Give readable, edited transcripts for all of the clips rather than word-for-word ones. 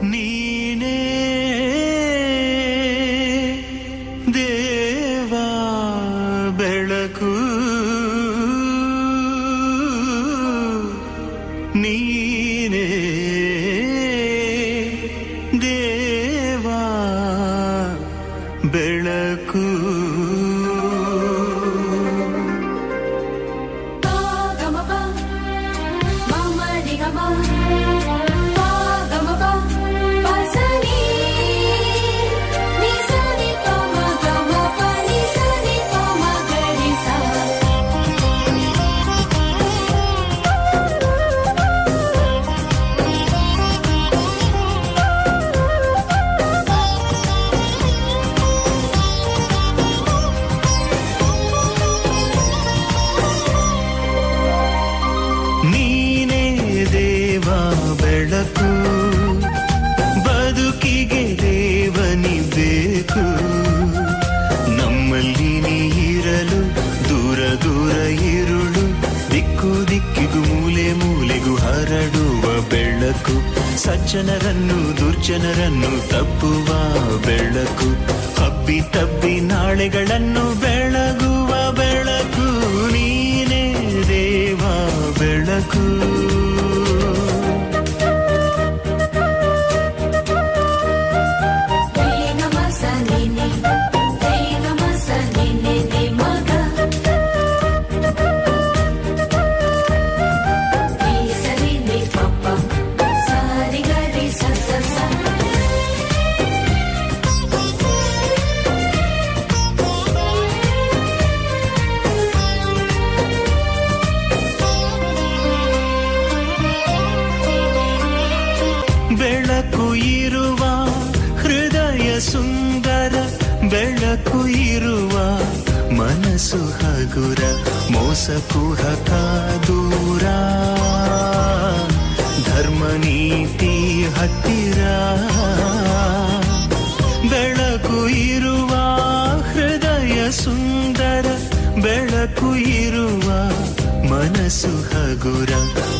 ನೀನೇ ದೇವಾ ಬೆಳಕು ನೀನೇ ದೇವಾ ಬೆಳಕು ನೀನೇ ದೇವಾ ಬೆಳಕು ಬದುಕಿಗೆ ದೇವನಿ ಬೇಕು ನಮ್ಮಲ್ಲಿ ನೀರಲು ದೂರ ದೂರ ಇರುಳು ದಿಕ್ಕು ದಿಕ್ಕಿಗೂ ಮೂಲೆ ಮೂಲೆಗೂ ಹರಡುವ ಬೆಳಕು ಸಜ್ಜನರನ್ನು ದುರ್ಜನರನ್ನು ತಪ್ಪುವ ಬೆಳಕು ಹಬ್ಬಿ ತಬ್ಬಿ ನಾಳೆಗಳನ್ನು ಬೆಳಗುವ ಬೆಳಕು ನೀನೇ ದೇವಾ ಬೆಳಕು ಬೆಳಕು ಇರುವ ಹೃದಯ ಸುಂದರ ಬೆಳಕು ಇರುವ ಮನಸ್ಸು ಹಗುರ ಮೋಸ ಕುಹಕ ದೂರ ಧರ್ಮ ನೀತಿ ಹತ್ತಿರ ಬೆಳಕು ಇರುವ ಹೃದಯ ಸುಂದರ ಬೆಳಕು ಇರುವ ಮನಸ್ಸು ಹಗುರ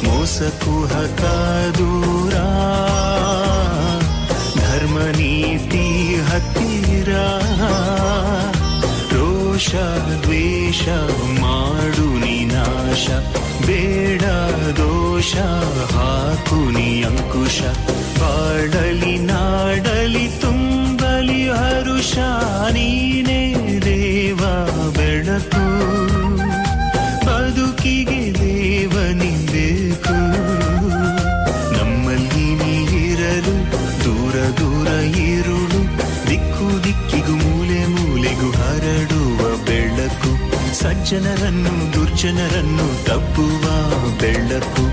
ಮೋಸ ಕುಹಕ ದೂರ ಧರ್ಮ ನೀತಿ ಹತ್ತಿರ ರೋಷ ದ್ವೇಷ ಮಾಡು ನಿನಾಶ ಬೇಡ ದೋಷ ಹಾಕು ನಿ ಅಂಕುಶ ಬಾಡಲಿ ನಾಡಲಿ ತುಂಬಲಿ ಹರುಷ ನೀನೇ ದೇವಾ ಬೆಳಕು ಬದುಕಿಗೆ ದೇವನಿ ಬೇಕು ನಮ್ಮಲ್ಲಿ ನೀರಲು ದೂರ ದೂರ ಇರುಳು ದಿಕ್ಕು ದಿಕ್ಕಿಗೂ ಮೂಲೆ ಮೂಲೆಗೂ ಹರಡುವ ಬೆಳಕು ಸಜ್ಜನರನ್ನು ದುರ್ಜನರನ್ನು ತಪ್ಪುವ ಬೆಳಕು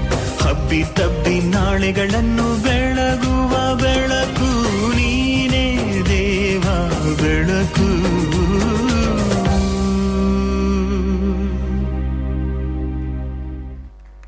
ಹಬ್ಬಿ ತಬ್ಬಿ ನಾಳೆಗಳನ್ನು ಬೆಳಗುವ ಬೆಳಕು